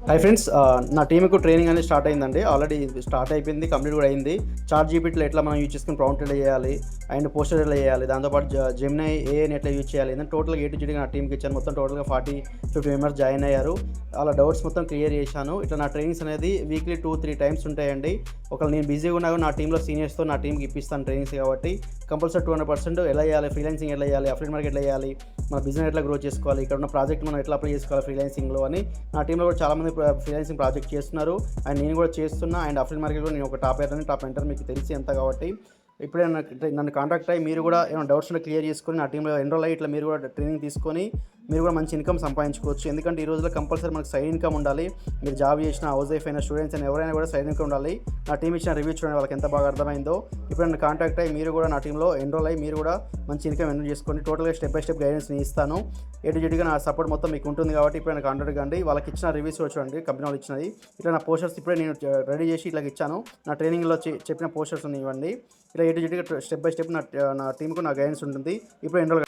Hi friends, నా టీమ్‌కు training అనేది start అయిందండి. ఆల్రెడీ స్టార్ట్ అయిపోయింది. కంప్లీట్ కూడా అయింది. చాట్ జీపీటీలో ఎట్లా మనం యూజ్ చేసుకొని ప్రాంప్ట్ ఎట్లా చేయాలి, అండ్ పోస్టర్ ఎట్లా చేయాలి, దాంతోపాటు జెమినై ఏఐని ఎట్లా యూజ్ చేయాలి అని టోటల్‌గా ఏ టు జెడ్‌గా నా టీమ్‌కి ఇచ్చాను. మొత్తం టోటల్‌గా 40, 50 మెంబర్స్ జాయిన్ అయ్యారు. అలా డౌట్స్ మొత్తం క్లియర్ చేశాను. ఇట్లా నా ట్రైనింగ్స్ అనేది వీక్లీ 2, 3 టైమ్స్ ఉంటాయండి. ఒకవేళ నేను బిజీగా ఉన్నా కూడా నా టీమ్‌లో సీనియర్స్‌తో నా టీమ్‌కి ఇప్పిస్తాను ట్రైనింగ్స్ కాబట్టి కంపల్సరీ 200% ఎలా చేయాలి, ఫ్రీలాన్సింగ్ ఎట్లా చేయాలి, అఫిలియేట్ మార్కెట్ ఎట్లా చేయాలి, మన బిజినెస్ ఎట్లా గ్రో చేసుకోవాలి, ఇక్కడ ఉన్న ప్రాజెక్ట్ మనం ఎట్లా అప్లై చేసుకోవాలి ఫ్రీలాన్సింగ్‌లో అని నా టీంలో కూడా చాలామంది ఫ్రీలాన్సింగ్ ప్రాజెక్ట్ చేస్తున్నారు. అండ్ నేను కూడా చేస్తున్నా. అండ్ అఫిలియేట్ మార్కెట్ కూడా నేను ఒక టాప్ ఎర్రర్ టాప్ ఎంటర్ మీకు తెలిసి ఎంత కాబట్టి ఇప్పుడే నన్ను కాంటాక్ట్ అయ్యి మీరు కూడా ఏమైనా డౌట్స్ ఉంటే క్లియర్ చేసుకొని నా టీంలో ఎన్రోల్ అయ్యి ఇట్లా మీరు కూడా ట్రైనింగ్ తీసుకొని మీరు కూడా మంచి ఇన్కమ్ సంపాదించుకోవచ్చు. ఎందుకంటే ఈ రోజుల్లో కంపల్సరీ మనకు సైడ్ ఇన్కమ్ ఉండాలి. మీరు జాబ్ చేసిన, హౌస్ వైఫ్ అయినా, స్టూడెంట్స్ అయినా ఎవరైనా కూడా సైడ్ ఇన్కమ్ ఉండాలి. నా టీం ఇచ్చిన రివ్యూ చూడండి, వాళ్ళకి ఎంత బాగా అర్థమైందో. ఇప్పుడు నన్ను కాంటాక్ట్ అయ్యి మీరు కూడా నా టీంలో ఎన్రోల్ అయ్యి మీరు కూడా మంచి ఇన్కమ్ ఎర్న్ చేసుకోండి. టోటల్గా స్టెప్ బై స్టెప్ గైడెన్స్ నేను ఇస్తాను. ఏ టు జెడ్గా నా సపోర్ట్ మొత్తం మీకు ఉంటుంది కాబట్టి ఇప్పుడు నేను కాంటాక్ట్ కండి. వాళ్ళకి ఇచ్చిన రివ్యూస్ చూడండి, కంపెనీ వాళ్ళు ఇచ్చినది. ఇట్లా నా పోస్టర్స్ ఇప్పుడే నేను రెడీ చేసి ఇట్లా ఇచ్చాను. నా ట్రైనింగ్లో చెప్పిన పోస్టర్స్ ఇవ్వండి. ఇలా A to జెడ్గా step by step నా టీంకు నా గైడెన్స్ ఉంటుంది. ఇప్పుడు ఎన్రోల్